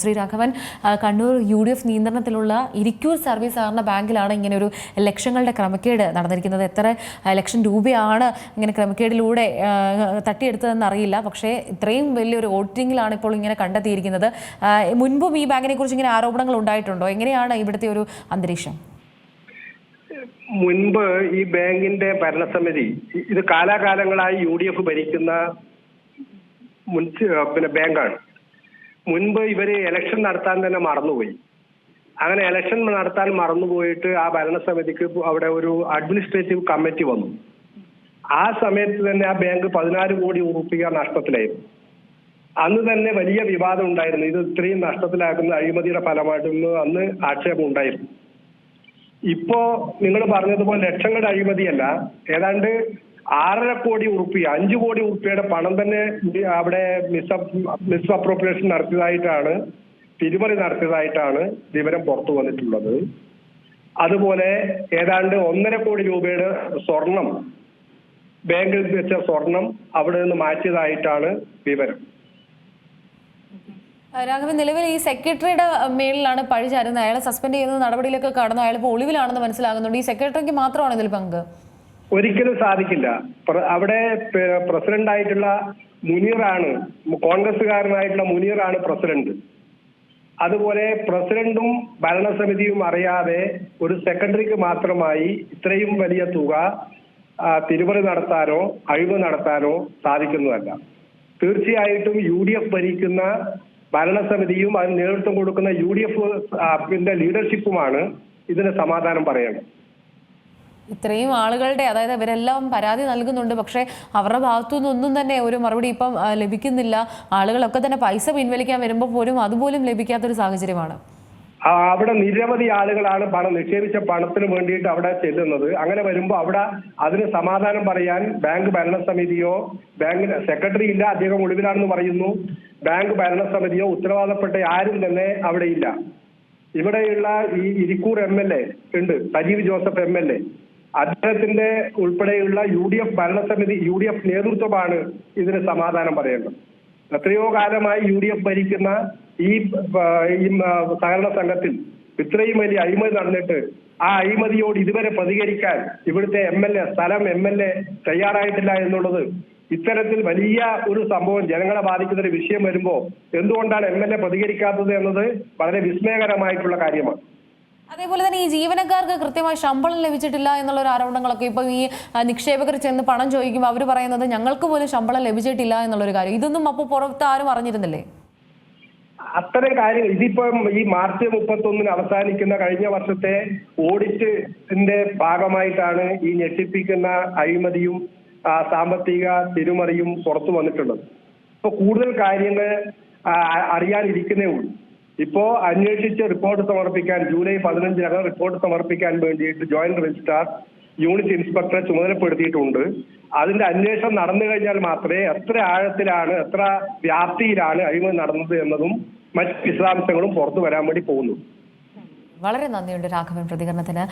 Shri Raghavan, Kannur UDF നിയന്ത്രണത്തിലുള്ള Irikkur service സഹകരണ ബാങ്കിലാണ് ഇങ്ങനെ ഒരു ലക്ഷങ്ങളുടെ ക്രമക്കേട് നടന്നിരിക്കുന്നത്. എത്ര ലക്ഷം രൂപയാണ് ഇങ്ങനെ ക്രമക്കേടിലൂടെ തട്ടിയെടുത്തതെന്ന് അറിയില്ല. പക്ഷേ ഇത്രയും വലിയൊരു ഓഡിറ്റിംഗിലാണ് ഇപ്പോൾ ഇങ്ങനെ കണ്ടെത്തിയിരിക്കുന്നത്. മുൻപും ഈ ബാങ്കിനെ കുറിച്ച് ഇങ്ങനെ ആരോപണങ്ങൾ ഉണ്ടായിട്ടുണ്ടോ? എങ്ങനെയാണ് ഇവിടുത്തെ ഒരു അന്തരീക്ഷം? മുൻപ് ഈ ബാങ്കിന്റെ ഭരണസമിതി ഇത് കാലാകാലങ്ങളായി UDF ഭരിക്കുന്ന ബാങ്കാണ്. മുൻപ് ഇവര് ഇലക്ഷൻ നടത്താൻ തന്നെ മറന്നുപോയി. അങ്ങനെ ഇലക്ഷൻ നടത്താൻ മറന്നുപോയിട്ട് ആ ഭരണസമിതിക്ക് അവിടെ ഒരു അഡ്മിനിസ്ട്രേറ്റീവ് കമ്മിറ്റി വന്നു. ആ സമയത്ത് തന്നെ ആ ബാങ്ക് 14 കോടി രൂപ നഷ്ടത്തിലായിരുന്നു. അന്ന് തന്നെ വലിയ വിവാദം ഉണ്ടായിരുന്നു. ഇത് ഇത്രയും നഷ്ടത്തിലാക്കുന്ന അഴിമതിയുടെ ഫലമായിട്ടൊന്ന് അന്ന് ആക്ഷേപം ഉണ്ടായിരുന്നു. ഇപ്പോ നിങ്ങൾ പറഞ്ഞതുപോലെ ലക്ഷങ്ങളുടെ അഴിമതിയല്ല, ഏതാണ്ട് 6.5 കോടി രൂപ, 5 കോടി രൂപയുടെ പണം തന്നെ അവിടെ മിസ് അപ്രോപ്രിയേഷൻ നടത്തിയതായിട്ടാണ്, തിരിമറി നടത്തിയതായിട്ടാണ് വിവരം പുറത്തു വന്നിട്ടുള്ളത്. അതുപോലെ ഏതാണ്ട് 1.5 കോടി രൂപയുടെ സ്വർണം, ബാങ്കിൽ വെച്ച സ്വർണം അവിടെ നിന്ന് മാറ്റിയതായിട്ടാണ് വിവരം. രാഘവൻ, നിലവിൽ ഈ സെക്രട്ടറിയുടെ മേളിലാണ് പഴി ചാരുന്നത്. അയാളെ സസ്പെൻഡ് ചെയ്യുന്ന നടപടിയിലൊക്കെ കടന്നു. അയാൾ ഇപ്പോൾ ഒളിവിലാണെന്ന് മനസ്സിലാകുന്നുണ്ട്. ഈ സെക്രട്ടറിക്ക് മാത്രമാണ് ഇതിൽ പങ്ക്? ഒരിക്കലും സാധിക്കില്ല. അവിടെ പ്രസിഡന്റ് ആയിട്ടുള്ള മുനീറാണ്, കോൺഗ്രസ്സുകാരനായിട്ടുള്ള മുനീറാണ് പ്രസിഡന്റ്. അതുപോലെ പ്രസിഡന്റും ഭരണസമിതിയും അറിയാതെ ഒരു സെക്രട്ടറിക്ക് മാത്രമായി ഇത്രയും വലിയ തുക തിരിമറി നടത്താനോ അഴിമതി നടത്താനോ സാധിക്കുന്നതല്ല. തീർച്ചയായിട്ടും UDF ഭരിക്കുന്ന ഭരണസമിതിയും അതിന് നേതൃത്വം കൊടുക്കുന്ന UDF ലീഡർഷിപ്പുമാണ് ഇതിന് സമാധാനം പറയേണ്ടത്. ഇത്രയും ആളുകളുടെ, അതായത് ഇവരെല്ലാം പരാതി നൽകുന്നുണ്ട്, പക്ഷേ അവരുടെ ഭാഗത്തുനിന്ന് ഒന്നും തന്നെ ഒരു മറുപടി ഇപ്പം ലഭിക്കുന്നില്ല. ആളുകളൊക്കെ തന്നെ പൈസ പിൻവലിക്കാൻ വരുമ്പോൾ പോലും അതുപോലും ലഭിക്കാത്തൊരു സാഹചര്യമാണ്. അവിടെ നിരവധി ആളുകളാണ് പണം നിക്ഷേപിച്ച പണത്തിന് വേണ്ടിയിട്ട് അവിടെ ചെല്ലുന്നത്. അങ്ങനെ വരുമ്പോൾ അവിടെ അതിന് സമാധാനം പറയാൻ ബാങ്ക് ഭരണസമിതിയോ, ബാങ്ക് സെക്രട്ടറി ഇല്ല, അദ്ദേഹം ഒളിവിലാണെന്ന് പറയുന്നു, ബാങ്ക് ഭരണസമിതിയോ ഉത്തരവാദപ്പെട്ട ആരും തന്നെ അവിടെ ഇല്ല. ഇവിടെയുള്ള ഈ ഇരിക്കൂർ MLA ഉണ്ട്, സജീവ് ജോസഫ് MLA, അദ്ദേഹത്തിന്റെ ഉൾപ്പെടെയുള്ള UDF ഭരണസമിതി, UDF നേതൃത്വമാണ് ഇതിന് സമാധാനം പറയേണ്ടത്. എത്രയോ കാലമായി UDF ഭരിക്കുന്ന ഈ സഹകരണ സംഘത്തിൽ ഇത്രയും വലിയ അഴിമതി നടന്നിട്ട് ആ അഴിമതിയോട് ഇതുവരെ പ്രതികരിക്കാൻ ഇവിടുത്തെ സ്ഥലം MLA തയ്യാറായിട്ടില്ല എന്നുള്ളത്, ഇത്തരത്തിൽ വലിയ ഒരു സംഭവം ജനങ്ങളെ ബാധിക്കുന്ന ഒരു വിഷയം വരുമ്പോൾ എന്തുകൊണ്ടാണ് MLA പ്രതികരിക്കാത്തത് എന്നത് വളരെ വിസ്മയകരമായിട്ടുള്ള കാര്യമാണ്. അതേപോലെ തന്നെ ഈ ജീവനക്കാർക്ക് കൃത്യമായി ശമ്പളം ലഭിച്ചിട്ടില്ല എന്നുള്ള ഒരു ആരോപണങ്ങളൊക്കെ ഇപ്പം ഈ നിക്ഷേപകർ ചെന്ന് പണം ചോദിക്കുമ്പോൾ അവർ പറയുന്നത് ഞങ്ങൾക്ക് പോലും ശമ്പളം ലഭിച്ചിട്ടില്ല എന്നുള്ളൊരു കാര്യം. ഇതൊന്നും അപ്പോൾ പുറത്ത് ആരും അറിഞ്ഞിരുന്നില്ലേ? അത്തരം കാര്യങ്ങൾ ഇതിപ്പം ഈ മാർച്ച് 31 അവസാനിക്കുന്ന കഴിഞ്ഞ വർഷത്തെ ഓഡിറ്റിന്റെ ഭാഗമായിട്ടാണ് ഈ ഞെട്ടിപ്പിക്കുന്ന അഴിമതിയും സാമ്പത്തിക തിരിമറിയും പുറത്തു വന്നിട്ടുള്ളത്. ഇപ്പൊ കൂടുതൽ കാര്യങ്ങൾ അറിയാനിരിക്കുന്നേ ഉള്ളൂ. ഇപ്പോ അന്വേഷിച്ച് റിപ്പോർട്ട് സമർപ്പിക്കാൻ ജൂലൈ 15 റിപ്പോർട്ട് സമർപ്പിക്കാൻ വേണ്ടിയിട്ട് ജോയിന്റ് രജിസ്ട്രാർ യൂണിറ്റ് ഇൻസ്പെക്ടറെ ചുമതലപ്പെടുത്തിയിട്ടുണ്ട്. അതിന്റെ അന്വേഷണം നടന്നു കഴിഞ്ഞാൽ മാത്രമേ എത്ര ആഴത്തിലാണ്, എത്ര വ്യാപ്തിയിലാണ് അഴിമതി നടന്നത് എന്നതും മറ്റ് വിശദാംശങ്ങളും പുറത്തു വരാൻ വേണ്ടി പോകുന്നു. വളരെ നന്ദിയുണ്ട് രാഘവൻ പ്രതികരണത്തിന്.